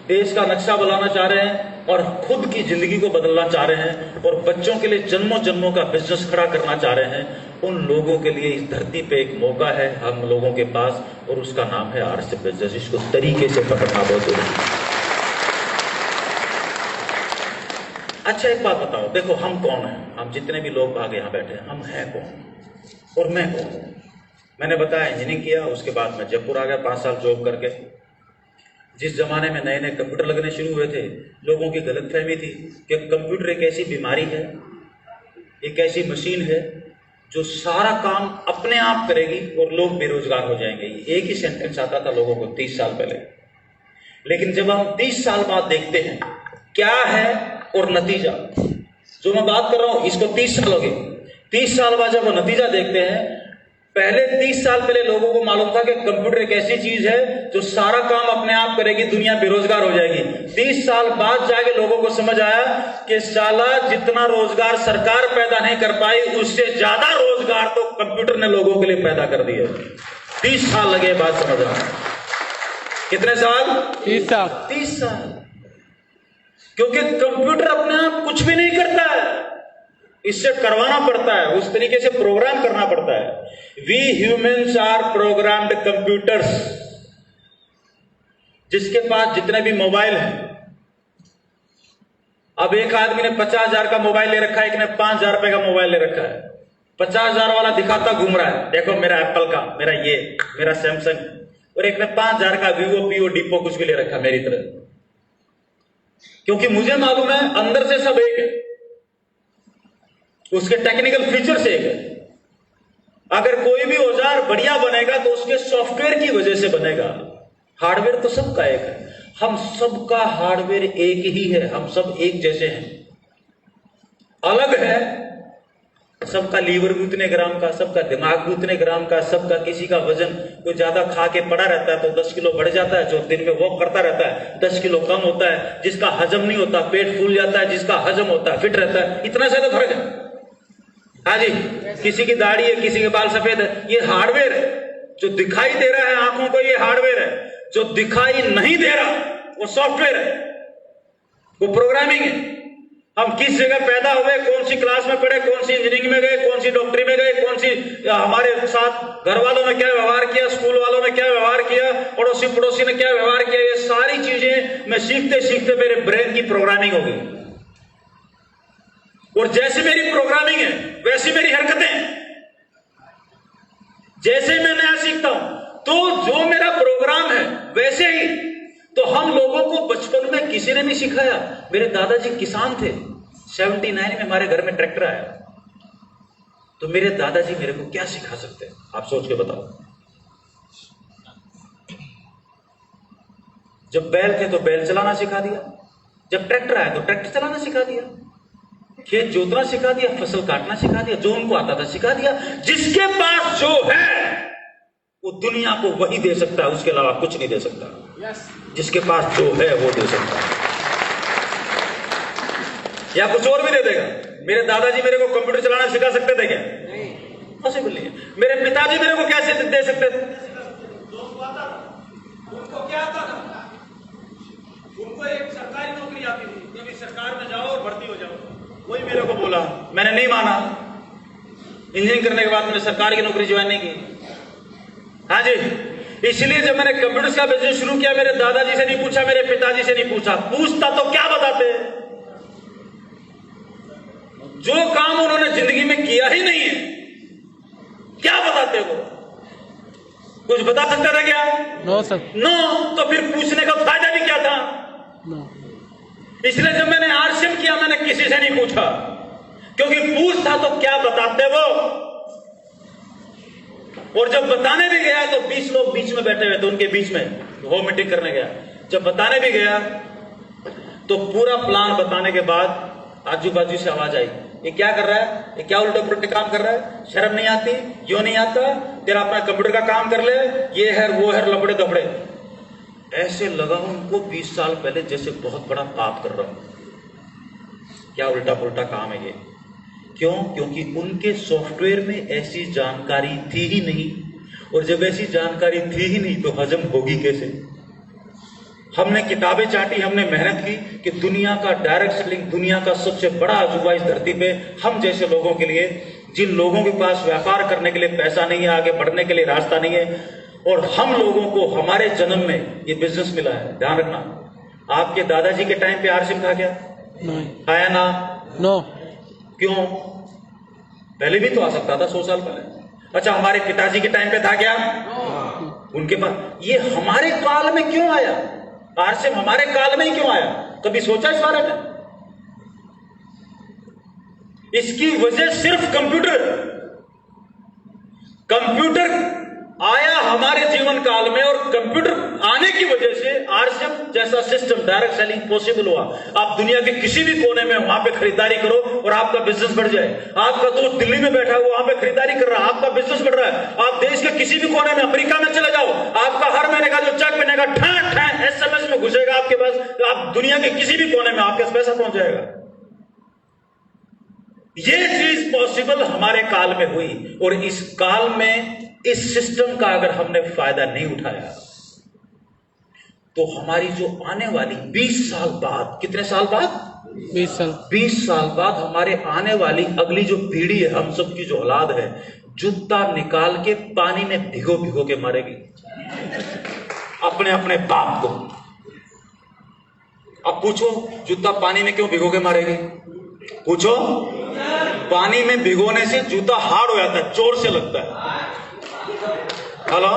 देश का नक्शा बनाना चाह रहे हैं और खुद की जिंदगी को बदलना चाह रहे हैं और बच्चों के लिए जन्मों जन्मों का बिजनेस खड़ा करना चाह रहे हैं, उन लोगों के लिए इस धरती पे एक मौका है हम लोगों के पास, और उसका नाम है आरएसएस बिजनेस। इसको तरीके से पकड़ना बहुत जरूरी है। अच्छा एक बात बताओ, देखो हम कौन हैं? हम जितने भी लोग आगे यहाँ बैठे हैं, हम हैं कौन और मैं कौन हूँ? मैंने बताया इंजीनियरिंग किया, उसके बाद मैं जयपुर आ गया 5 साल जॉब करके। जिस जमाने में नए नए कंप्यूटर लगने शुरू हुए थे, लोगों की गलतफहमी थी कि कंप्यूटर एक ऐसी बीमारी है, एक ऐसी मशीन है जो सारा काम अपने आप करेगी और लोग बेरोजगार हो जाएंगे। एक ही सेंटेंस आता था लोगों को 30 साल पहले। लेकिन जब हम 30 साल बाद देखते हैं क्या है और नतीजा, जो मैं बात कर रहा हूं इसको 30 साल हो गए, 30 साल बाद जब वो नतीजा देखते हैं, पहले 30 साल पहले लोगों को मालूम था कि कंप्यूटर एक ऐसी चीज है जो सारा काम अपने आप करेगी, दुनिया बेरोजगार हो जाएगी। 30 साल बाद जाके लोगों को समझ आया कि साला जितना रोजगार सरकार पैदा नहीं कर पाई, उससे ज्यादा रोजगार तो कंप्यूटर ने लोगों के लिए पैदा कर दिया। 30 साल लगे बात समझ आना। कितने साल? 30 साल। 30 साल। क्योंकि कंप्यूटर अपने आप कुछ भी नहीं करता है, इससे करवाना पड़ता है, उस तरीके से प्रोग्राम करना पड़ता है। We humans are programmed computers. जिसके पास जितने भी मोबाइल हैं, अब एक आदमी ने 50,000 का मोबाइल ले रखा है, एक ने 5,000 रुपए का मोबाइल ले रखा है। 50,000 वाला दिखाता घूम रहा है, देखो मेरा एप्पल का, मेरा ये, मेरा सैमसंग, और एक ने 5,000 का वीवो, पीओ, डिपो कुछ भी ले रखा मेरी तरह। क्योंकि मुझे मालूम है अंदर से सब एक है, उसके टेक्निकल फीचर्स एक है। अगर कोई भी औजार बढ़िया बनेगा तो उसके सॉफ्टवेयर की वजह से बनेगा। हार्डवेयर तो सबका एक है, हम सबका हार्डवेयर एक ही है, हम सब एक जैसे हैं। अलग है, सबका लीवर भी उतने ग्राम का, सबका दिमाग भी उतने ग्राम का, सबका किसी का वजन, कोई ज्यादा खा के पड़ा रहता है तो 10 किलो बढ़ जाता है, जो दिन में वॉक करता रहता है 10 किलो कम होता है, जिसका हजम नहीं होता पेट फूल जाता है, जिसका हजम होता है फिट रहता है। इतना ज्यादा फर्क है। हाँ जी, किसी की दाढ़ी है, किसी के बाल सफेद है, ये हार्डवेयर है। जो दिखाई दे रहा है आंखों को, ये हार्डवेयर है। जो दिखाई नहीं दे रहा वो सॉफ्टवेयर है, वो प्रोग्रामिंग है। हम किस जगह पैदा हुए, कौन सी क्लास में पढ़े, कौन सी इंजीनियरिंग में गए, कौन सी डॉक्टरी में गए, कौन सी हमारे साथ घर वालों ने क्या व्यवहार किया, स्कूल वालों ने क्या व्यवहार किया, पड़ोसी पड़ोसी ने क्या व्यवहार किया, ये सारी चीजें मैं सीखते सीखते मेरे ब्रेन की प्रोग्रामिंग हो गई। और जैसे मेरी प्रोग्रामिंग है वैसी मेरी हरकतें। जैसे मैं नया सीखता हूं तो जो मेरा प्रोग्राम है वैसे ही। तो हम लोगों को बचपन में किसी ने नहीं सिखाया। मेरे दादाजी किसान थे, 79 में हमारे घर में ट्रैक्टर आया, तो मेरे दादाजी मेरे को क्या सिखा सकते हैं? आप सोच के बताओ। जब बैल थे तो बैल चलाना सिखा दिया, जब ट्रैक्टर आया तो ट्रैक्टर चलाना सिखा दिया, खेत जोतना सिखा दिया, फसल काटना सिखा दिया, जो उनको आता था सिखा दिया। जिसके पास जो है वो दुनिया को वही दे सकता है, उसके अलावा कुछ नहीं दे सकता। जिसके पास जो है वो दे सकता है, या कुछ और भी दे देगा। मेरे दादाजी मेरे को कंप्यूटर चलाना सिखा सकते थे क्या? पॉसिबल नहीं है। मेरे पिताजी मेरे को कैसे दे सकते थे? उनको क्या आता था? उनको एक सरकारी नौकरी आती थी, क्योंकि सरकार में जाओ और भर्ती हो जाओ। वही मेरे को बोला, मैंने नहीं माना। इंजीनियरिंग करने के बाद मैंने सरकार की नौकरी ज्वाइन नहीं की। हाँ जी, इसलिए जब मैंने कंप्यूटर का बिजनेस शुरू किया, मेरे दादाजी से नहीं पूछा, मेरे पिताजी से नहीं पूछा। पूछता तो क्या बताते? जो काम उन्होंने जिंदगी में किया ही नहीं है, क्या बताते वो? कुछ बता सकते थे क्या? No sir. नो, तो फिर पूछने का फायदा भी क्या था? नो। इसलिए जब मैंने आरसीएम किया मैंने किसी से नहीं पूछा, क्योंकि पूछता तो क्या बताते वो। और जब बताने भी गया तो 20 लोग बीच में बैठे हुए थे, उनके बीच में वो मीटिंग करने गया। जब बताने भी गया तो पूरा प्लान बताने के बाद आजू बाजू से आवाज आई, ये क्या कर रहा है, ये क्या उल्टे पुल्टे काम कर रहा है, शर्म नहीं आती, क्यों नहीं आता, तेरा अपना कंप्यूटर का काम कर ले, ये है वो है, लबड़े दबड़े। ऐसे लगा उनको 20 साल पहले जैसे बहुत बड़ा पाप कर रहा हूं। क्या उल्टा पुल्टा काम है ये? क्यों? क्योंकि उनके सॉफ्टवेयर में ऐसी जानकारी थी ही नहीं, और जब ऐसी जानकारी थी ही नहीं तो हजम होगी कैसे? हमने किताबें चाटी, हमने मेहनत की कि दुनिया का डायरेक्ट सेलिंग, दुनिया का सबसे बड़ा अजूबा इस धरती पे हम जैसे लोगों के लिए, जिन लोगों के पास व्यापार करने के लिए पैसा नहीं है, आगे बढ़ने के लिए रास्ता नहीं है, और हम लोगों को हमारे जन्म में ये बिजनेस मिला है। ध्यान रखना, आपके दादाजी के टाइम पे आरसिम था क्या? आया ना? नो। क्यों? पहले भी तो आ सकता था, 100 साल पहले। अच्छा, हमारे पिताजी के टाइम पे था क्या? उनके पास। ये हमारे काल में क्यों आया? आरसिम हमारे काल में ही क्यों आया? कभी सोचा इस बारे में? इसकी वजह सिर्फ कंप्यूटर आया हमारे जीवन काल में, और कंप्यूटर आने की वजह से आरसिम जैसा सिस्टम, डायरेक्ट सेलिंग पॉसिबल हुआ। आप दुनिया के किसी भी कोने में वहां पे खरीदारी करो और आपका बिजनेस बढ़ जाए। आपका दोस्त दिल्ली में बैठा हुआ वहां पे खरीदारी कर रहा है, आपका बिजनेस बढ़ रहा है। आप देश के किसी भी कोने में, अमेरिका में चले जाओ, आपका हर महीने का जो चेक बनेगा ठा SMS में घुसेगा आपके पास, तो आप दुनिया के किसी भी कोने में आपके पास पैसा पहुंच जाएगा। ये चीज पॉसिबल हमारे काल में हुई, और इस काल में इस सिस्टम का अगर हमने फायदा नहीं उठाया तो हमारी जो आने वाली 20 साल बाद, कितने साल बाद? 20 साल बाद हमारे आने वाली अगली जो पीढ़ी है, हम सब की जो औलाद है, जूता निकाल के पानी में भिगो भिगो के मारेगी अपने अपने बाप को। अब पूछो, जूता पानी में क्यों भिगो के मारेगी? पूछो। पानी में भिगोने से जूता हार्ड हो जाता है, जोर से लगता है। हेलो,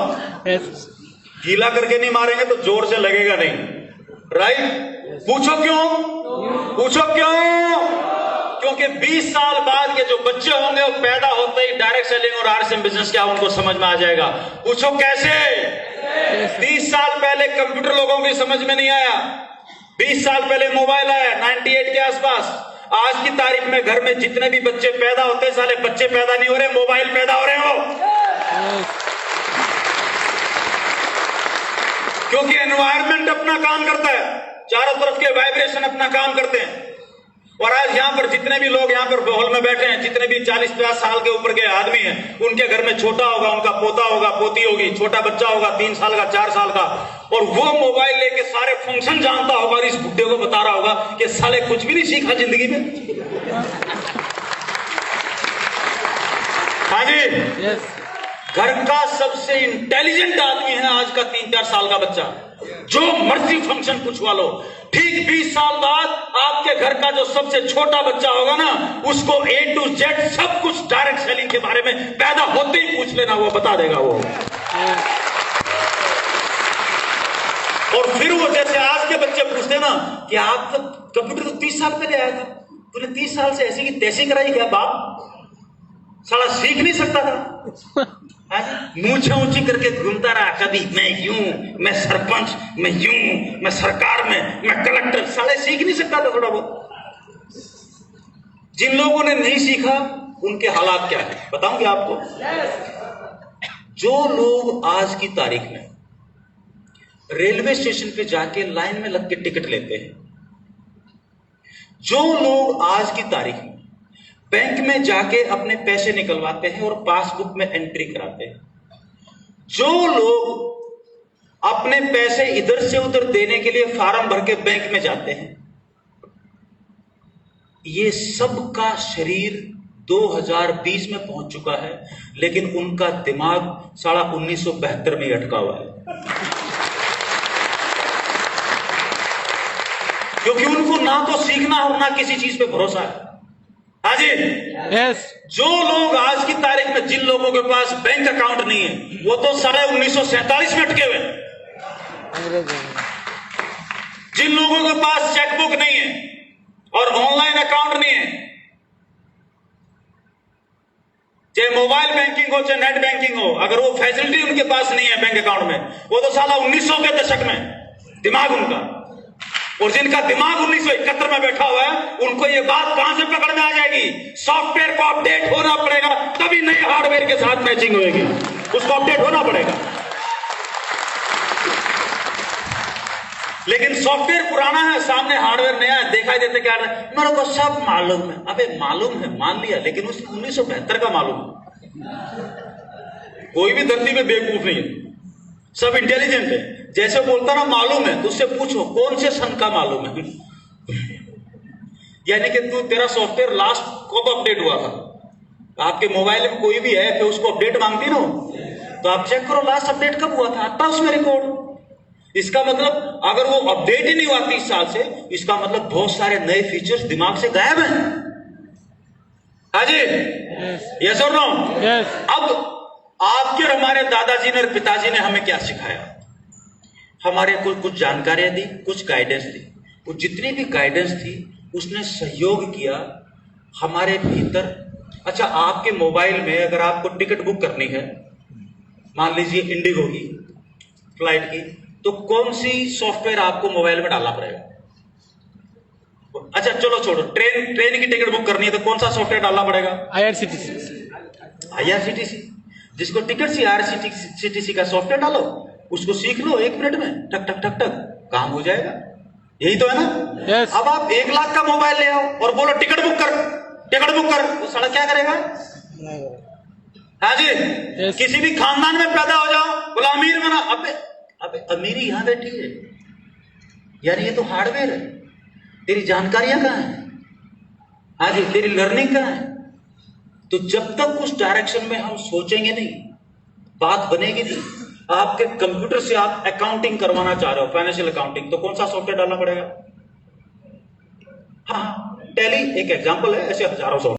गीला करके नहीं मारेंगे तो जोर से लगेगा नहीं, राइट? पूछो क्यों? पूछो क्यों? क्योंकि 20 साल बाद के जो बच्चे होंगे वो पैदा होते ही डायरेक्ट सेलिंग और आरसिम बिजनेस क्या उनको समझ में आ जाएगा। पूछो कैसे? 30 साल पहले कंप्यूटर लोगों की समझ में नहीं आया, 20 साल पहले मोबाइल आया 98 के आसपास। आज की तारीख में घर में जितने भी बच्चे पैदा होते हैं, साले बच्चे पैदा नहीं हो रहे, मोबाइल पैदा हो रहे हो। क्योंकि एनवायरनमेंट अपना काम करता है, चारों तरफ के वाइब्रेशन अपना काम करते हैं। और आज यहां पर जितने भी लोग यहां पर हॉल में बैठे हैं, जितने भी 40-50 साल के ऊपर के आदमी हैं, उनके घर में छोटा होगा, उनका पोता होगा, पोती होगी, छोटा बच्चा होगा 3 साल का, 4 साल का, और वो मोबाइल लेके सारे फंक्शन जानता होगा और इस बुड्ढे को बता रहा होगा कि साले कुछ भी नहीं सीखा जिंदगी में। हाँ जी, घर का सबसे इंटेलिजेंट आदमी है आज का 3-4 साल का बच्चा, जो मर्जी फंक्शन पूछवा लो। ठीक 20 साल बाद आपके घर का जो सबसे छोटा बच्चा होगा ना, उसको A to Z सब कुछ डायरेक्ट सेलिंग के बारे में पैदा होते ही पूछ लेना, वो बता देगा वो। और फिर वो जैसे आज के बच्चे पूछते ना कि आप तो कंप्यूटर तो 30 साल पहले आया था, तूने 30 साल से ऐसी की तैसी कराई क्या बाप? साला सीख नहीं सकता था, मूंछें ऊंची करके घूमता रहा, कभी मैं यूं, मैं सरपंच, मैं यूं, मैं सरकार में, मैं कलेक्टर। साले सीख नहीं सकता था थोड़ा बहुत। जिन लोगों ने नहीं सीखा उनके हालात क्या है बताऊंगी आपको। जो लोग आज की तारीख में रेलवे स्टेशन पे जाके लाइन में लग के टिकट लेते हैं, जो लोग आज की तारीख में बैंक में जाके अपने पैसे निकलवाते हैं और पासबुक में एंट्री कराते हैं, जो लोग अपने पैसे इधर से उधर देने के लिए फार्म भर के बैंक में जाते हैं, ये सब का शरीर 2020 में पहुंच चुका है, लेकिन उनका दिमाग साला 1972 में ही अटका हुआ है। क्योंकि उनको ना तो सीखना और ना किसी चीज पे भरोसा है। हाँ जी, यस। जो लोग आज की तारीख में, जिन लोगों के पास बैंक अकाउंट नहीं है, वो तो साले 1947 में अटके हुए। जिन लोगों के पास चेकबुक नहीं है और ऑनलाइन अकाउंट नहीं है, चाहे मोबाइल बैंकिंग हो चाहे नेट बैंकिंग हो, अगर वो फैसिलिटी उनके पास नहीं है बैंक अकाउंट में, वो तो साला 1900 के दशक में दिमाग उनका। और जिनका दिमाग 1971 में बैठा हुआ है, उनको ये बात कहां से पकड़ में आ जाएगी? सॉफ्टवेयर को अपडेट होना पड़ेगा, तभी नए हार्डवेयर के साथ मैचिंग होगी। उसको अपडेट होना पड़ेगा। लेकिन सॉफ्टवेयर पुराना है, सामने हार्डवेयर नया है, दिखाई देते क्या है, मेरे को सब मालूम है। अबे मालूम है, मान लिया, लेकिन उसको 1972 का मालूम है। कोई भी धरती में बेवकूफ नहीं है, सब इंटेलिजेंट है। जैसे बोलता ना मालूम है, तो उससे पूछो कौन से सन का मालूम है। यानी कि तेरा सॉफ्टवेयर लास्ट कब अपडेट हुआ था? आपके मोबाइल में कोई भी ऐप है, उसको अपडेट मांगती ना, तो आप चेक करो लास्ट अपडेट कब हुआ था, आता उसमें रिकॉर्ड। इसका मतलब अगर वो अपडेट ही नहीं हुआ 30 साल से, इसका मतलब बहुत सारे नए फीचर्स दिमाग से गायब हैं। हाँ जी, यस और नो? अब आपके और हमारे दादाजी ने और पिताजी ने हमें क्या सिखाया? हमारे को कुछ जानकारियां दी, कुछ गाइडेंस दी। वो जितनी भी गाइडेंस थी उसने सहयोग किया हमारे भीतर। अच्छा, आपके मोबाइल में अगर आपको टिकट बुक करनी है, मान लीजिए इंडिगो की फ्लाइट की, तो कौन सी सॉफ्टवेयर आपको मोबाइल में डालना पड़ेगा? अच्छा चलो छोड़ो, ट्रेन की टिकट बुक करनी है तो कौन सा सॉफ्टवेयर डालना पड़ेगा? IRCTC। जिसको टिकट सी IRCTC का सॉफ्टवेयर डालो, उसको सीख लो 1 मिनट में, टक टक टक टक काम हो जाएगा। यही तो है ना? Yes. अब आप 1 लाख का मोबाइल ले आओ और बोलो टिकट बुक कर, वो साला क्या करेगा? हाँ जी, Yes. किसी भी खानदान में पैदा हो जाओ, बोला अमीर बना, अबे अमीरी यहां बैठी है यार, ये तो हार्डवेयर है। तेरी जानकारियां कहां है? हाँ जी, तेरी लर्निंग कहां है? तो जब तक उस डायरेक्शन में हम सोचेंगे नहीं, बात बनेगी नहीं। आपके कंप्यूटर से आप अकाउंटिंग करवाना चाह रहे हो, फाइनेंशियल अकाउंटिंग, तो कौन सा सॉफ्टवेयर डालना पड़ेगा? हाँ, टैली एक एग्जांपल है, ऐसे हजारों सॉफ्टवेयर।